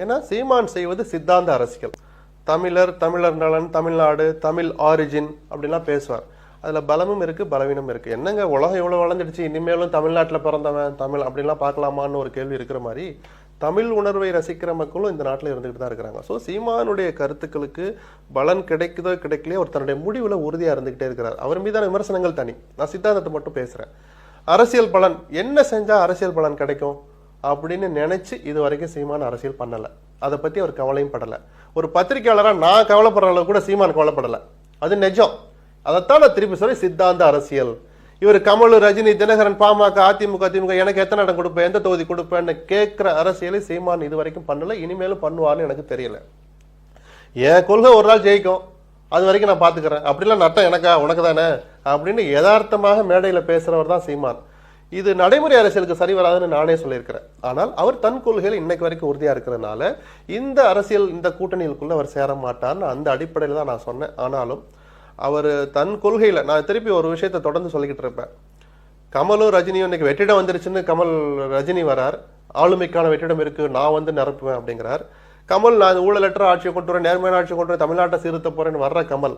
ஏன்னா சீமான் செய்வது சித்தாந்த அரசியல். தமிழர், தமிழர் நலன், தமிழ்நாடு, தமிழ் ஆரிஜின் அப்படின்லாம் பேசுவார். அதுல பலமும் இருக்கு, பலவீனம் இருக்கு. என்னங்க உலகம் எவ்வளவு வளர்ந்துடுச்சு, இனிமேலும் தமிழ்நாட்டில் பிறந்தவன் தமிழ் அப்படின்லாம் பார்க்கலாமான்னு ஒரு கேள்வி இருக்கிற மாதிரி தமிழ் உணர்வை ரசிக்கிற மக்களும் இந்த நாட்டில் இருந்துகிட்டு தான் இருக்கிறாங்க. ஸோ சீமானுடைய கருத்துக்களுக்கு பலன் கிடைக்குதோ கிடைக்கலையோ அவர் தன்னுடைய முடிவில் உறுதியாக இருந்துகிட்டே இருக்கிறார். அவர் மீதான விமர்சனங்கள் தனி, நான் சித்தாந்தத்தை மட்டும் பேசுறேன். அரசியல் பலன் என்ன செஞ்சா அரசியல் பலன் கிடைக்கும் அப்படின்னு நினைச்சு இது வரைக்கும் சீமான் அரசியல் பண்ணல. அதை பத்தி அவர் கவலையும் படலை. ஒரு பத்திரிகையாளராக நான் கவலைப்படுற அளவு கூட சீமான் கவலைப்படலை. அது நிஜம். அதைத்தான் நான் திருப்பி சொல்லி சித்தாந்த அரசியல். இவர் கமல், ரஜினி, தினகரன், பாமக, அதிமுக, திமுக எனக்கு எத்தனை இடம் கொடுப்பேன், எந்த தொகுதி கொடுப்பேன்னு கேட்கிற அரசியலை சீமான் இது வரைக்கும் பண்ணல, இனிமேலும் பண்ணுவார்னு எனக்கு தெரியல. என் கொள்கை ஒரு நாள் ஜெயிக்கும், அது வரைக்கும் நான் பாத்துக்கிறேன், அப்படிலாம் நட்டம் எனக்கா உனக்கு தானே அப்படின்னு யதார்த்தமாக மேடையில பேசுறவர் தான் சீமான். இது நடைமுறை அரசியலுக்கு சரி வராதுன்னு நானே சொல்லியிருக்கிறேன். ஆனால் அவர் தன் கொள்கையில் இன்னைக்கு வரைக்கும் உறுதியா இருக்கிறதுனால இந்த அரசியல், இந்த கூட்டணிகளுக்குள்ள அவர் சேர மாட்டார்னு அந்த அடிப்படையில் தான் நான் சொன்னேன். ஆனாலும் அவர் தன் கொள்கையில, நான் திருப்பி ஒரு விஷயத்தை தொடர்ந்து சொல்லிக்கிட்டு இருப்பேன். கமலும் ரஜினியும் இன்னைக்கு வெற்றிடம் வந்துருச்சுன்னு கமல், ரஜினி வரார், ஆளுமைக்கான வெற்றிடம் இருக்கு, நான் வந்து நிரப்புவேன் அப்படிங்கிறார். கமல் நான் ஊழலற்ற ஆட்சியை கொண்டு வரேன், நேர்மையான ஆட்சியை கொண்டு வரேன், தமிழ்நாட்டை சீர்திருத்த போறேன்னு வர்ற கமல்,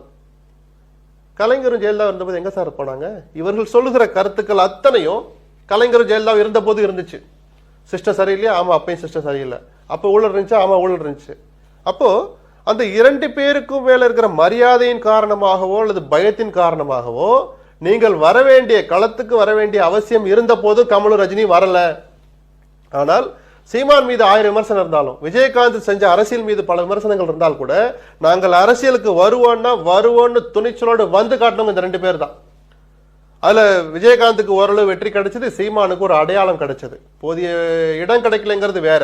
கலைஞரும் ஜெயலலிதா இருந்தபோது எங்க சார் போனாங்க? இவர்கள் சொல்லுகிற கருத்துக்கள் அத்தனையும் கலைஞரும் ஜெயலலிதா இருந்த போது இருந்துச்சு. சிஸ்டம் சரியில்லையா? ஆமா, அப்பயும் சிஸ்டம் சரியில்லை. அப்போ ஊழல் இருந்துச்சு? ஆமா, ஊழல் இருந்துச்சு. அப்போ அந்த இரண்டு பேருக்கும் மேல இருக்கிற மரியாதையின் காரணமாகவோ அல்லது பயத்தின் காரணமாகவோ நீங்கள் வர வேண்டிய களத்துக்கு வர வேண்டிய அவசியம் இருந்த போது கமலும் ரஜினி வரல. ஆனால் சீமான் மீது 1000 விமர்சனம் இருந்தாலும், விஜயகாந்த் செஞ்ச அரசியல் மீது பல விமர்சனங்கள் இருந்தால் கூட நாங்கள் அரசியலுக்கு வருவோன்னு துணிச்சலோடு வந்து காட்டணும் இந்த 2 பேர் தான். அதுல விஜயகாந்துக்கு ஓரளவு வெற்றி கிடைச்சது, சீமானுக்கு ஒரு அடையாளம் கிடைச்சது. போதிய இடம் கிடைக்கலங்கிறது வேற,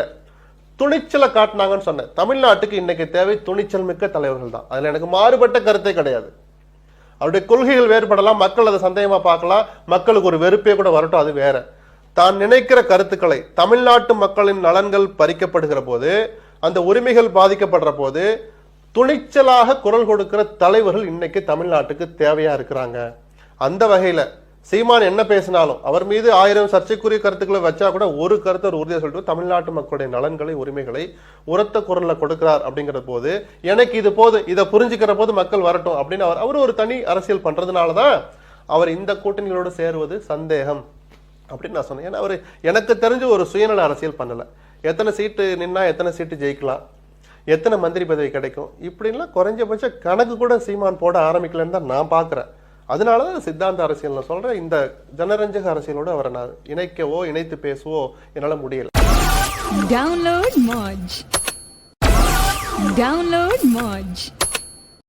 துணிச்சலை காட்டினாங்கன்னு சொன்னேன். தமிழ்நாட்டுக்கு இன்னைக்கு தேவை துணிச்சல் மிக்க தலைவர்கள் தான். அதுல எனக்கு மாறுபட்ட கருத்தே கிடையாது. அவருடைய கொள்கைகள் வேறுபடலாம், மக்கள் அதை சந்தேகமா பார்க்கலாம், மக்களுக்கு ஒரு வெறுப்பே கூட வரட்டும், அது வேற. தான் நினைக்கிற கருத்துக்களை, தமிழ்நாட்டு மக்களின் நலன்கள் பறிக்கப்படுகிற போது, அந்த உரிமைகள் பாதிக்கப்படுற போது துணிச்சலாக குரல் கொடுக்கிற தலைவர்கள் இன்னைக்கு தமிழ்நாட்டுக்கு தேவையா இருக்கிறாங்க. அந்த வகையில சீமான் என்ன பேசினாலும் அவர் மீது 1000 சர்ச்சைக்குரிய கருத்துக்களை வச்சா கூட ஒரு கருத்தை ஒரு உறுதியாக சொல்லிட்டு தமிழ்நாட்டு மக்களுடைய நலன்களை, உரிமைகளை உரத்த குரல்ல கொடுக்கிறார். அப்படிங்கிற போது எனக்கு இது போது, இதை புரிஞ்சுக்கிற போது மக்கள் வரட்டும் அப்படின்னு அவர் ஒரு தனி அரசியல் பண்றதுனாலதான் அவர் இந்த கூட்டணிகளோடு சேருவது சந்தேகம் அப்படின்னு நான் சொன்னேன். ஏன்னா அவர் எனக்கு தெரிஞ்சு ஒரு சுயநல அரசியல் பண்ணல. எத்தனை சீட்டு நின்னா எத்தனை சீட்டு ஜெயிக்கலாம், எத்தனை மந்திரி பதவி கிடைக்கும், இப்படின்லாம் குறைஞ்சபட்ச கணக்கு கூட சீமான் போட ஆரம்பிக்கலன்னு தான் நான் பாக்குறேன். அதனாலதான் சித்தாந்த அரசியல் நான் சொல்றேன். இந்த ஜனரஞ்சக அரசியலோடு அவரை நான் இணைக்கவோ இணைத்து பேசவோ என்னால முடியல. Download Moj.